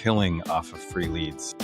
killing off of free leads.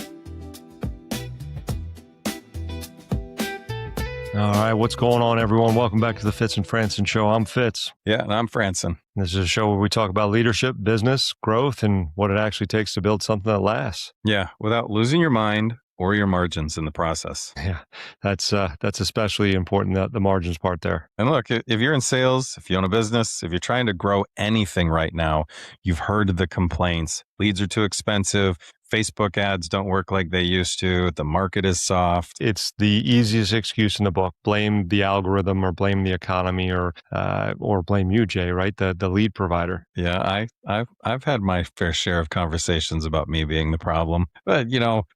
All right, what's going on, everyone? Welcome back to the Fitz and Franson show. I'm Fitz. Yeah, and I'm Franson. This is a show where we talk about leadership, business, growth, and what it actually takes to build something that lasts. Yeah, without losing your mind or your margins in the process. Yeah, that's especially important, the margins part there. And look, if you're in sales, if you own a business, if you're trying to grow anything right now, you've heard the complaints. Leads are too expensive. Facebook ads don't work like they used to. The market is soft. It's the easiest excuse in the book. Blame the algorithm or blame the economy or blame you, Jay, right? The lead provider. Yeah, I've had my fair share of conversations about me being the problem. But,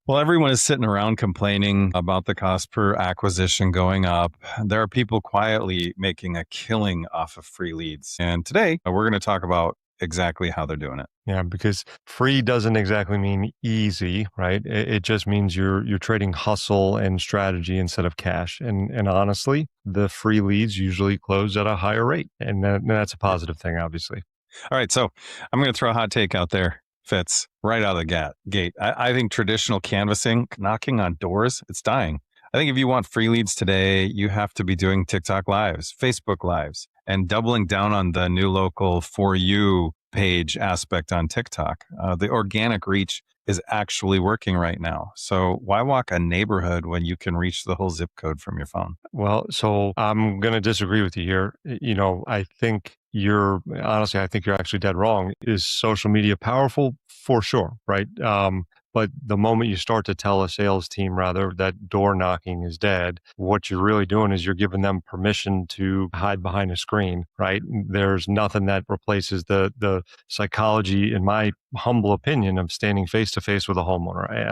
while everyone is sitting around complaining about the cost per acquisition going up, there are people quietly making a killing off of free leads. And today we're going to talk about exactly how they're doing it. Yeah, because free doesn't exactly mean easy, right? It just means you're trading hustle and strategy instead of cash. And honestly, the free leads usually close at a higher rate. And that's a positive thing, obviously. All right, so I'm going to throw a hot take out there, Fitz, right out of the gate. I think traditional canvassing, knocking on doors, it's dying. I think if you want free leads today, you have to be doing TikTok lives, Facebook lives, and doubling down on the new local For You page aspect on TikTok. The organic reach is actually working right now. So why walk a neighborhood when you can reach the whole zip code from your phone? Well, so I'm going to disagree with you here. I think you're actually dead wrong. Is social media powerful? For sure, right? But the moment you start to tell a sales team, rather, that door knocking is dead, what you're really doing is you're giving them permission to hide behind a screen, right? There's nothing that replaces the psychology, in my humble opinion, of standing face to face with a homeowner. And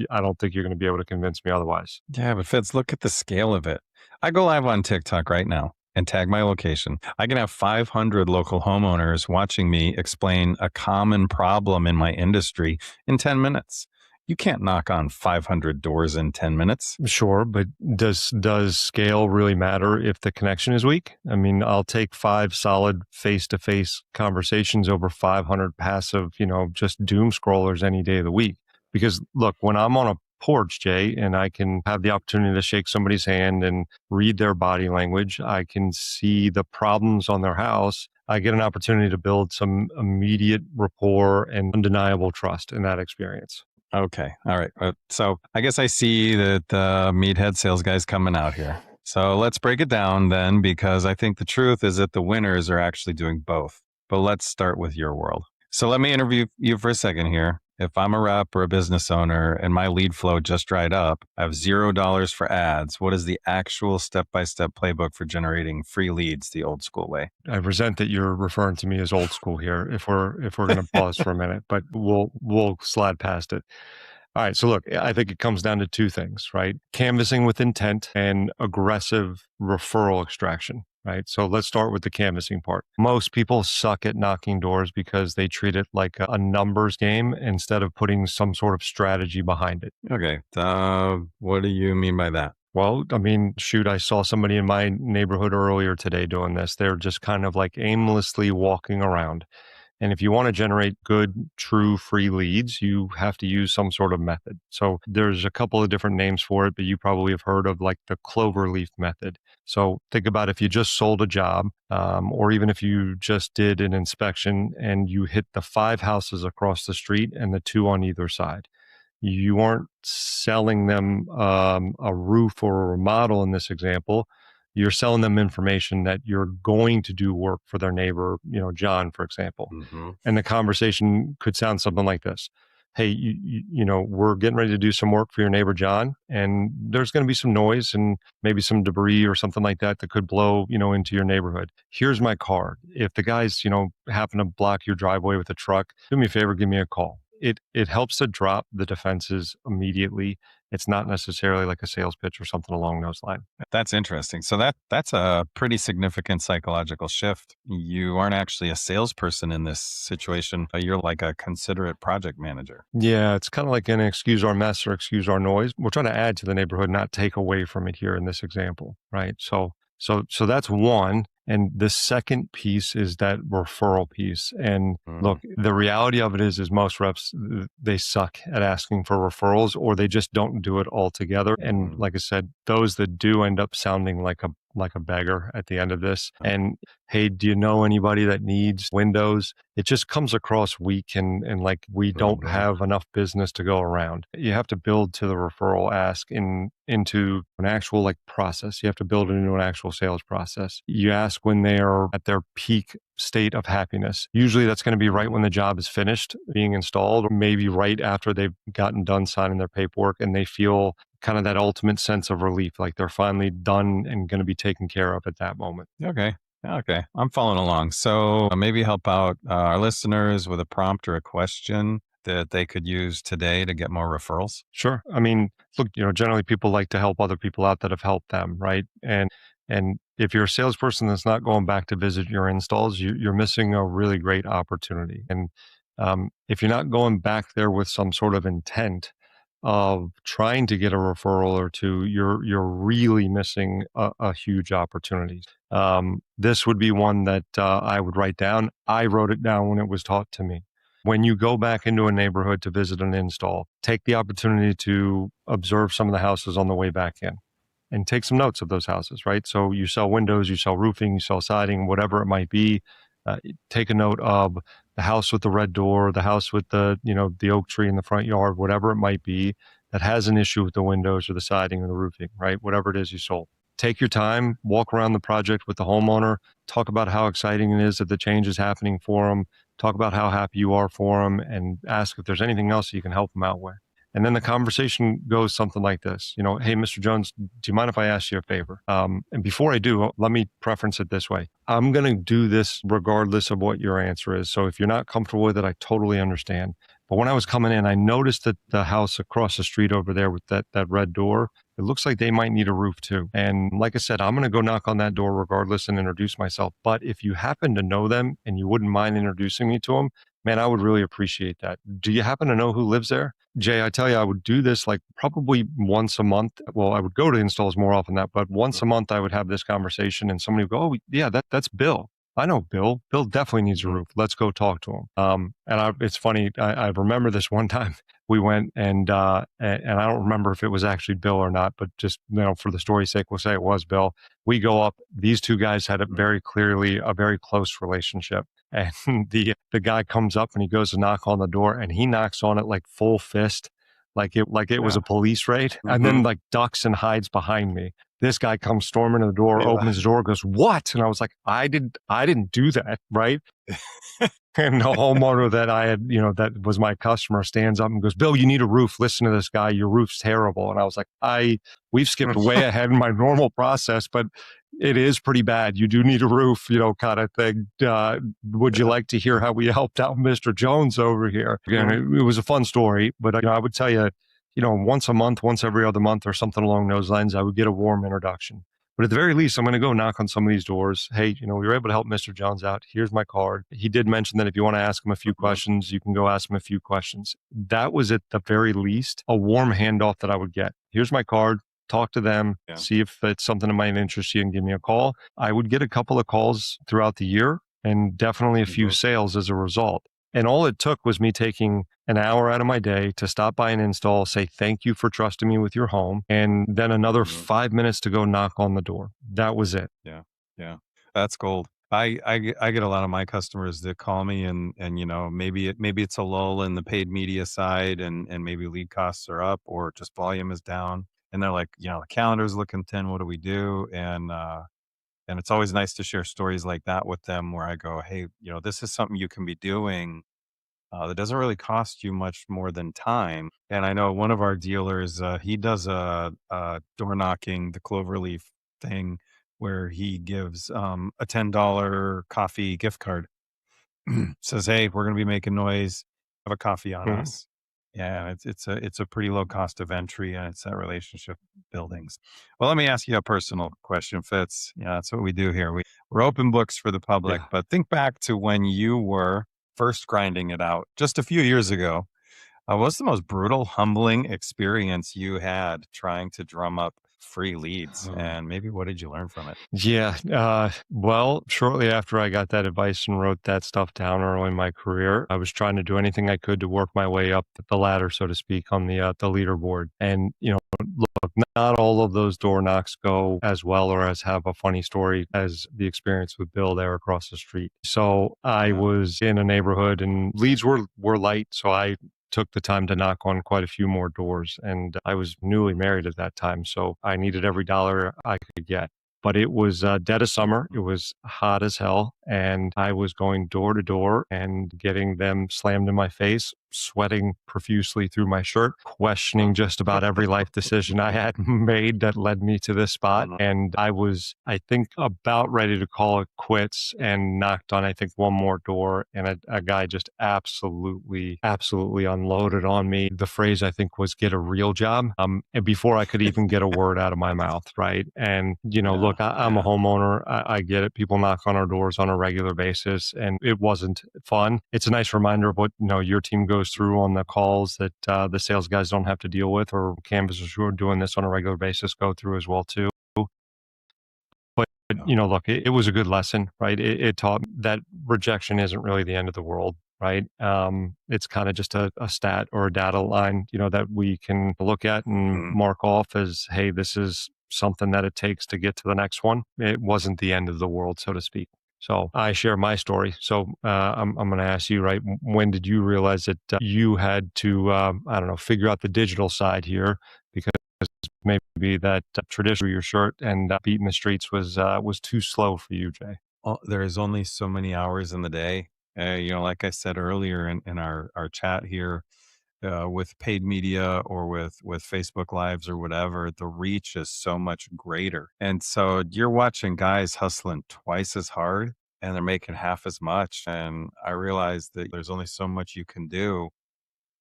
I don't think you're going to be able to convince me otherwise. Yeah, but Fitz, look at the scale of it. I go live on TikTok right now and tag my location. I can have 500 local homeowners watching me explain a common problem in my industry in 10 minutes. You can't knock on 500 doors in 10 minutes. Sure, but does scale really matter if the connection is weak? I mean, I'll take 5 solid face-to-face conversations over 500 passive, just doom scrollers any day of the week. Because look, when I'm on a porch, Jay, and I can have the opportunity to shake somebody's hand and read their body language, I can see the problems on their house. I get an opportunity to build some immediate rapport and undeniable trust in that experience. Okay. All right. So I guess I see that the meathead sales guy's coming out here. So let's break it down then, because I think the truth is that the winners are actually doing both. But let's start with your world. So let me interview you for a second here. If I'm a rep or a business owner and my lead flow just dried up, I have $0 for ads. What is the actual step-by-step playbook for generating free leads the old school way? I resent that you're referring to me as old school here. If we're going to pause for a minute, but we'll slide past it. All right. So look, I think it comes down to 2 things, right? Canvassing with intent and aggressive referral extraction. Right. So let's start with the canvassing part. Most people suck at knocking doors because they treat it like a numbers game instead of putting some sort of strategy behind it. Okay. What do you mean by that? Well, I mean, shoot, I saw somebody in my neighborhood earlier today doing this. They're just kind of like aimlessly walking around. And if you want to generate good, true free leads, you have to use some sort of method. So there's a couple of different names for it, but you probably have heard of like the cloverleaf method. So think about if you just sold a job, or even if you just did an inspection and you hit the 5 houses across the street and the 2 on either side. You aren't selling them a roof or a remodel in this example. You're selling them information that you're going to do work for their neighbor, John, for example. Mm-hmm. And the conversation could sound something like this. Hey, we're getting ready to do some work for your neighbor, John, and there's going to be some noise and maybe some debris or something like that could blow, into your neighborhood. Here's my card. If the guys, happen to block your driveway with a truck, do me a favor, give me a call. It helps to drop the defenses immediately. It's not necessarily like a sales pitch or something along those lines. That's interesting. So that's a pretty significant psychological shift. You aren't actually a salesperson in this situation. You're like a considerate project manager. Yeah, it's kind of like an excuse our mess or excuse our noise. We're trying to add to the neighborhood, not take away from it here in this example, right? So that's one. And the second piece is that referral piece. And look, Mm. the reality of it is most reps, they suck at asking for referrals, or they just don't do it altogether. And Mm. like I said, those that do end up sounding like a beggar at the end of this. And hey, do you know anybody that needs windows? It just comes across weak and like we don't Right. have enough business to go around. You have to build to the referral ask into an actual like process. You have to build it into an actual sales process. You ask when they are at their peak state of happiness. Usually that's going to be right when the job is finished being installed, or maybe right after they've gotten done signing their paperwork and they feel kind of that ultimate sense of relief, like they're finally done and going to be taken care of at that moment. Okay. Okay. I'm following along. So maybe help out our listeners with a prompt or a question that they could use today to get more referrals. Sure. I mean, look, generally people like to help other people out that have helped them, right? And if you're a salesperson that's not going back to visit your installs, you're missing a really great opportunity. And if you're not going back there with some sort of intent of trying to get a referral or two, you're really missing a huge opportunity. This would be one that I would write down. I wrote it down when it was taught to me. When you go back into a neighborhood to visit an install, take the opportunity to observe some of the houses on the way back in and take some notes of those houses, right? So you sell windows, you sell roofing, you sell siding, whatever it might be. Take a note of the house with the red door, the house with the oak tree in the front yard, whatever it might be that has an issue with the windows or the siding or the roofing, right? Whatever it is you sold. Take your time, walk around the project with the homeowner, talk about how exciting it is that the change is happening for them, talk about how happy you are for them, and ask if there's anything else you can help them out with. And then the conversation goes something like this, hey, Mr. Jones, do you mind if I ask you a favor? And before I do, let me preference it this way. I'm going to do this regardless of what your answer is. So if you're not comfortable with it, I totally understand. But when I was coming in, I noticed that the house across the street over there with that red door, it looks like they might need a roof too. And like I said, I'm going to go knock on that door regardless and introduce myself. But if you happen to know them and you wouldn't mind introducing me to them, man, I would really appreciate that. Do you happen to know who lives there? Jay, I tell you, I would do this like probably once a month. Well, I would go to installs more often than that, but once a month I would have this conversation and somebody would go, oh, yeah, that's Bill. I know Bill. Bill definitely needs a roof. Let's go talk to him. It's funny. I remember this one time we went and I don't remember if it was actually Bill or not, but just, for the story's sake, we'll say it was Bill. We go up. These two guys had very clearly a very close relationship. And the guy comes up and he goes to knock on the door and he knocks on it like full fist, like it was a police raid, and then like ducks and hides behind me. This guy comes storming to the door, opens the door, goes, "What?" And I was like, I didn't do that, right? And the homeowner that I had, that was my customer stands up and goes, "Bill, you need a roof. Listen to this guy. Your roof's terrible." And I was like, we've skipped way ahead in my normal process, but it is pretty bad. You do need a roof, kind of thing. Would you like to hear how we helped out Mr. Jones over here? Again, it was a fun story, but I would tell you, once a month, once every other month or something along those lines, I would get a warm introduction. But at the very least, I'm going to go knock on some of these doors. Hey, we were able to help Mr. Jones out. Here's my card. He did mention that if you want to ask him a few questions, you can go ask him a few questions. That was at the very least a warm handoff that I would get. Here's my card. Talk to them, see if it's something that might interest you and give me a call. I would get a couple of calls throughout the year and definitely a few sales as a result. And all it took was me taking an hour out of my day to stop by an install, say thank you for trusting me with your home, and then another 5 minutes to go knock on the door. That was it. Yeah. Yeah. That's gold. I get a lot of my customers that call me and maybe it's a lull in the paid media side and maybe lead costs are up or just volume is down. And they're like, the calendar's looking thin. What do we do? And it's always nice to share stories like that with them where I go, hey, this is something you can be doing that doesn't really cost you much more than time. And I know one of our dealers, he does a door knocking, the cloverleaf thing, where he gives a $10 coffee gift card. Says, hey, we're going to be making noise. Have a coffee on us. Yeah, it's a pretty low cost of entry, and it's that relationship buildings. Well, let me ask you a personal question, Fitz. Yeah, that's what we do here. We're open books for the public, but think back to when you were first grinding it out just a few years ago. What's the most brutal, humbling experience you had trying to drum up free leads, and maybe what did you learn from it? Yeah. Well, shortly after I got that advice and wrote that stuff down early in my career, I was trying to do anything I could to work my way up the ladder, so to speak, on the leaderboard. And, look, not all of those door knocks go as well or as have a funny story as the experience with Bill there across the street. So I Yeah. was in a neighborhood and leads were light. So I took the time to knock on quite a few more doors. And I was newly married at that time. So I needed every dollar I could get. But it was dead of summer. It was hot as hell. And I was going door to door and getting them slammed in my face, sweating profusely through my shirt, questioning just about every life decision I had made that led me to this spot. And I was, I think, about ready to call it quits and knocked on, I think, one more door. And a guy just absolutely unloaded on me. The phrase, I think, was get a real job. And before I could even get a word out of my mouth, right? And, look, I'm a homeowner. I get it. People knock on our doors on a regular basis, and it wasn't fun. It's a nice reminder of what, your team goes through on the calls that the sales guys don't have to deal with, or canvassers who are doing this on a regular basis go through as well too. But look, it was a good lesson, right? It taught that rejection isn't really the end of the world, right? It's kind of just a stat or a data line, that we can look at and mark off as, hey, this is something that it takes to get to the next one. It wasn't the end of the world, so to speak. So I share my story. So I'm going to ask you, right? When did you realize that you had to, I don't know, figure out the digital side here, because maybe that traditional your shirt and beating the streets was too slow for you, Jay? Well, there is only so many hours in the day. Like I said earlier in our chat here, with paid media or with Facebook Lives or whatever, the reach is so much greater. And so you're watching guys hustling twice as hard and they're making half as much. And I realized that there's only so much you can do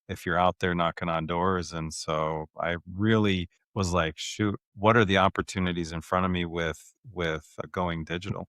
if you're out there knocking on doors. And so I really was like, shoot, what are the opportunities in front of me with going digital?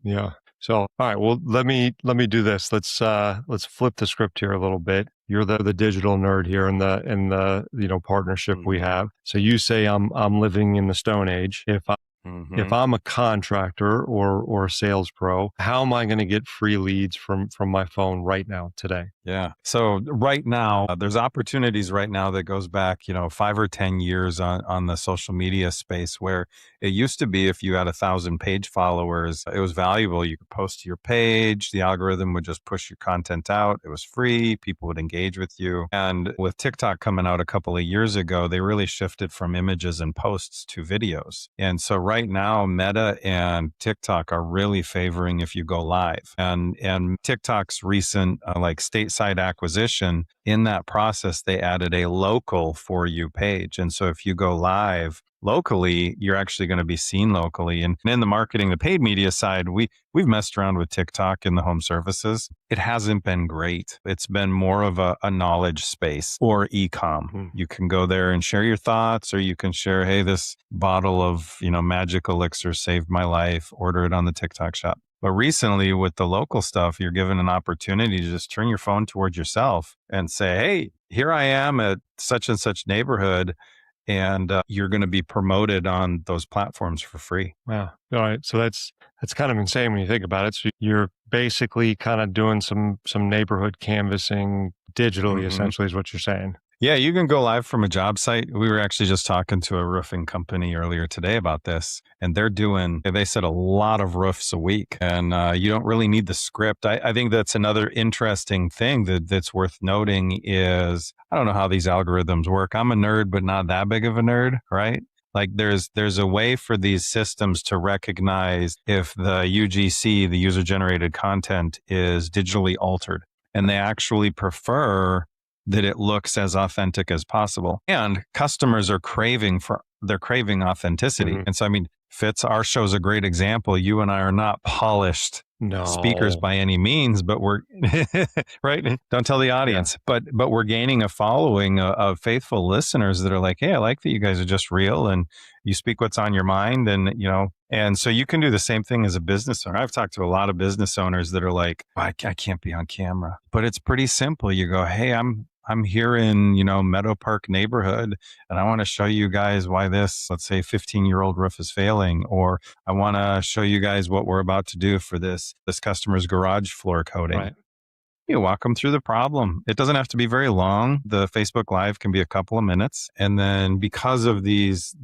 Yeah. So, all right. Well, let me do this. Let's flip the script here a little bit. You're the digital nerd here in the partnership we have. So you say I'm living in the Stone Age. If I'm a contractor or a sales pro, how am I going to get free leads from my phone right now today? Yeah. So right now, there's opportunities right now that goes back, 5 or 10 years on the social media space, where it used to be if you had 1,000 page followers, it was valuable. You could post to your page. The algorithm would just push your content out. It was free. People would engage with you. And with TikTok coming out a couple of years ago, they really shifted from images and posts to videos. And so right now, Meta and TikTok are really favoring if you go live. And TikTok's recent stateside acquisition, in that process, they added a local for you page. And so if you go live locally, you're actually going to be seen locally. And in the marketing, the paid media side, we've messed around with TikTok in the home services. It hasn't been great. It's been more of a knowledge space or e-com. You can go there and share your thoughts, or you can share, hey, this bottle of, magic elixir saved my life. Order it on the TikTok shop. But recently with the local stuff, you're given an opportunity to just turn your phone towards yourself and say, hey, here I am at such and such neighborhood. And you're going to be promoted on those platforms for free. Wow. All right. So that's kind of insane when you think about it. So you're basically kind of doing some neighborhood canvassing digitally, essentially, is what you're saying. Yeah, you can go live from a job site. We were actually just talking to a roofing company earlier today about this, and they said a lot of roofs a week, and you don't really need the script. I think that's another interesting thing that's worth noting is, I don't know how these algorithms work. I'm a nerd, but not that big of a nerd, right? Like there's a way for these systems to recognize if the UGC, the user generated content, is digitally altered, and they actually prefer that it looks as authentic as possible. And customers are craving authenticity. And so, Fitz, our show's a great example. You and I are not polished speakers by any means, but we're right. Don't tell the audience, but we're gaining a following of faithful listeners that are like, hey, I like that you guys are just real and you speak what's on your mind. And, and so you can do the same thing as a business owner. I've talked to a lot of business owners that are like, I can't be on camera, but it's pretty simple. You go, hey, I'm I'm here in, Meadow Park neighborhood, and I want to show you guys why this, let's say, 15-year-old roof is failing, or I want to show you guys what we're about to do for this customer's garage floor coating. Right. You walk them through the problem. It doesn't have to be very long. The Facebook Live can be a couple of minutes. And then because of these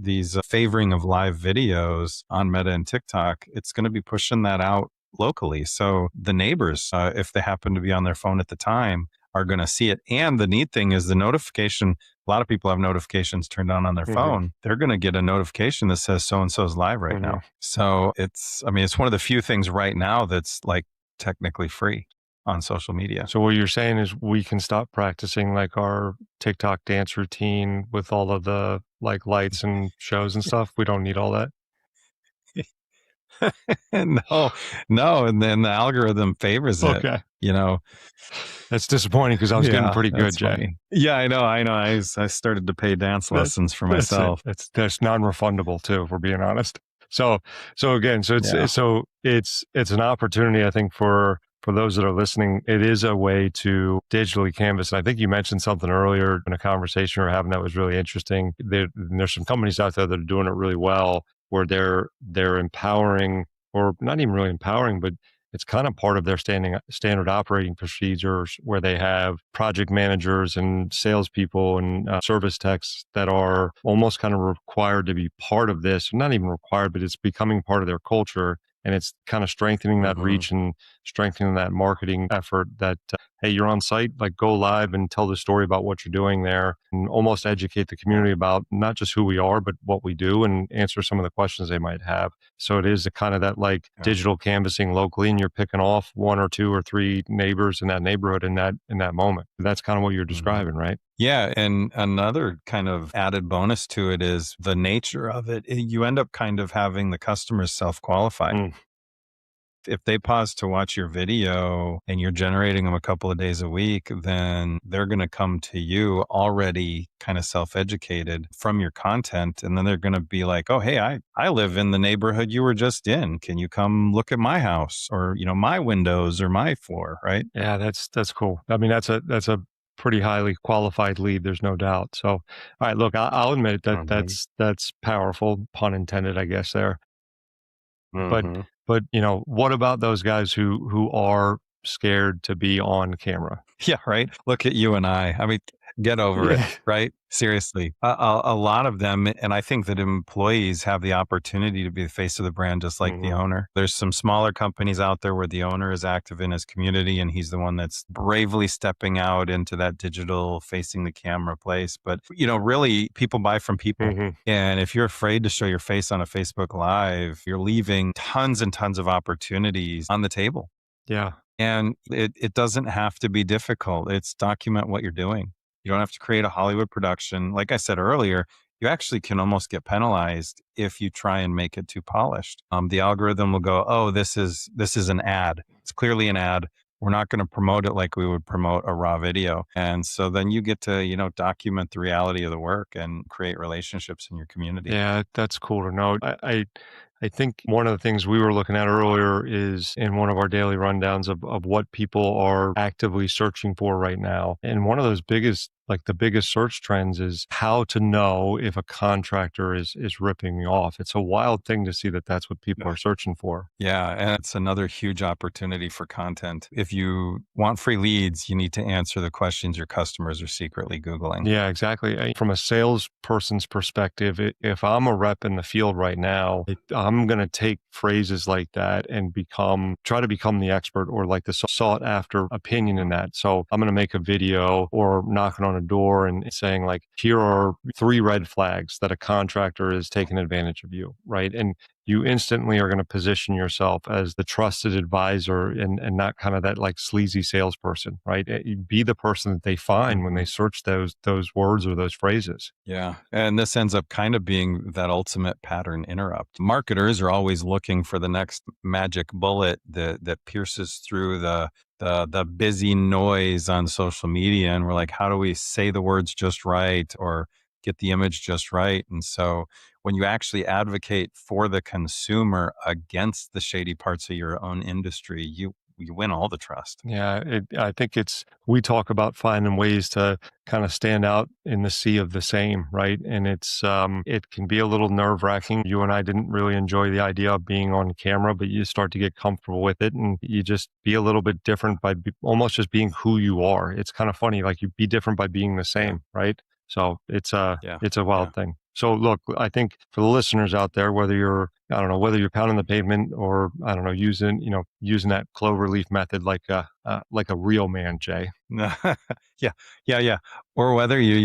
favoring of live videos on Meta and TikTok, it's going to be pushing that out locally. So the neighbors, if they happen to be on their phone at the time, are going to see it. And the neat thing is the notification. A lot of people have notifications turned on their phone. They're going to get a notification that says so-and-so's live right now. So it's one of the few things right now that's like technically free on social media. So what you're saying is we can stop practicing like our TikTok dance routine with all of the like lights and shows and stuff. We don't need all that. No. And then the algorithm favors it. Okay. That's disappointing because I was getting pretty good, Jay. Funny. Yeah, I know. I started to pay dance lessons for myself. That's non-refundable too, if we're being honest. So it's an opportunity, I think, for those that are listening. It is a way to digitally canvas. And I think you mentioned something earlier in a conversation we were having that was really interesting. There's some companies out there that are doing it really well, where they're empowering, or not even really empowering, but it's kind of part of their standard operating procedures, where they have project managers and salespeople and service techs that are almost kind of required to be part of this. Not even required, but it's becoming part of their culture. And it's kind of strengthening that reach and strengthening that marketing effort that, hey, you're on site, like go live and tell the story about what you're doing there, and almost educate the community about not just who we are, but what we do, and answer some of the questions they might have. So it is a kind of that like digital canvassing locally, and you're picking off 1 or 2 or 3 neighbors in that neighborhood in that moment. That's kind of what you're describing, right? Yeah. And another kind of added bonus to it is the nature of it. You end up kind of having the customers self-qualify. If they pause to watch your video and you're generating them a couple of days a week, then they're going to come to you already kind of self-educated from your content. And then they're going to be like, oh, hey, I live in the neighborhood you were just in. Can you come look at my house, or, my windows or my floor? Right. Yeah, that's cool. I mean, that's a pretty highly qualified lead. There's no doubt. So, all right, look, I'll admit that that's powerful, pun intended, I guess there. But what about those guys who are scared to be on camera? Yeah, right. Look at you and I. I mean, get over it, right? Seriously. A lot of them, and I think that employees have the opportunity to be the face of the brand, just like the owner. There's some smaller companies out there where the owner is active in his community, and he's the one that's bravely stepping out into that digital facing the camera place. But, really, people buy from people. And if you're afraid to show your face on a Facebook Live, you're leaving tons and tons of opportunities on the table. Yeah. And it doesn't have to be difficult. It's document what you're doing. You don't have to create a Hollywood production. Like I said earlier, you actually can almost get penalized if you try and make it too polished. The algorithm will go, oh, this is an ad. It's clearly an ad. We're not going to promote it like we would promote a raw video. And so then you get to, document the reality of the work and create relationships in your community. Yeah, that's cool to know. I think one of the things we were looking at earlier is in one of our daily rundowns of what people are actively searching for right now. And one of those the biggest search trends is how to know if a contractor is ripping me off. It's a wild thing to see that that's what people are searching for. Yeah. And it's another huge opportunity for content. If you want free leads, you need to answer the questions your customers are secretly Googling. Yeah, exactly. From a salesperson's perspective, if I'm a rep in the field right now, I'm going to take phrases like that and try to become the expert, or like the sought after opinion in that. So I'm going to make a video or knocking on a door and saying like, here are 3 red flags that a contractor is taking advantage of you, right? And you instantly are going to position yourself as the trusted advisor and not kind of that like sleazy salesperson, right? Be the person that they find when they search those words or those phrases. Yeah. And this ends up kind of being that ultimate pattern interrupt. Marketers are always looking for the next magic bullet that pierces through the busy noise on social media. And we're like, how do we say the words just right or get the image just right? And so when you actually advocate for the consumer against the shady parts of your own industry, you win all the trust. Yeah, I think we talk about finding ways to kind of stand out in the sea of the same, right? And it can be a little nerve wracking. You and I didn't really enjoy the idea of being on camera, but you start to get comfortable with it, and you just be a little bit different by almost just being who you are. It's kind of funny, like you be different by being the same, right? So Yeah. it's a Yeah. wild thing. So look, I think for the listeners out there, I don't know, whether you're pounding the pavement or I don't know, using that cloverleaf method like a real man, Jay. No. Yeah. Yeah. Yeah. Or whether you're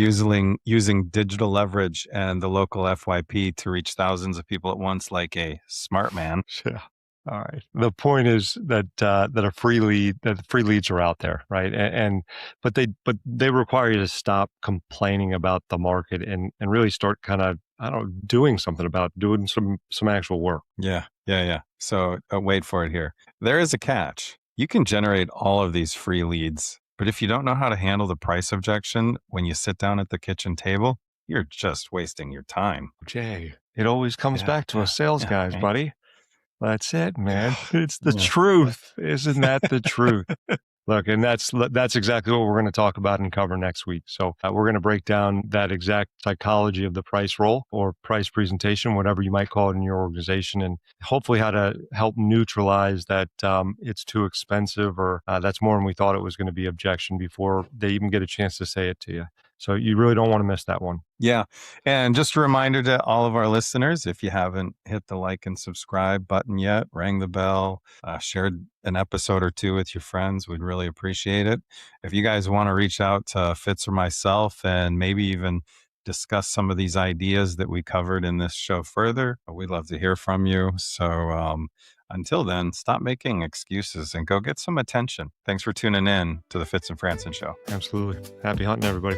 using digital leverage and the local FYP to reach thousands of people at once, like a smart man. Yeah. All right. The point is that that free leads are out there, right? But they require you to stop complaining about the market and really start kind of, I don't know, doing something about it, doing some actual work. Yeah. Yeah. Yeah. So wait for it here. There is a catch. You can generate all of these free leads, but if you don't know how to handle the price objection when you sit down at the kitchen table, you're just wasting your time. Jay, it always comes Yeah. back to Yeah. us sales Yeah. guys, Right. buddy. That's it, man. Yeah. It's the Yeah. truth. Isn't that the truth? Look, and that's exactly what we're going to talk about and cover next week. So we're going to break down that exact psychology of the price roll or price presentation, whatever you might call it in your organization, and hopefully how to help neutralize that it's too expensive or that's more than we thought it was going to be objection before they even get a chance to say it to you. So you really don't want to miss that one. Yeah. And just a reminder to all of our listeners, if you haven't hit the like and subscribe button yet, rang the bell, shared an episode or two with your friends, we'd really appreciate it. If you guys want to reach out to Fitz or myself and maybe even discuss some of these ideas that we covered in this show further, we'd love to hear from you. So until then, stop making excuses and go get some attention. Thanks for tuning in to the Fitz and Franson Show. Absolutely. Happy hunting, everybody.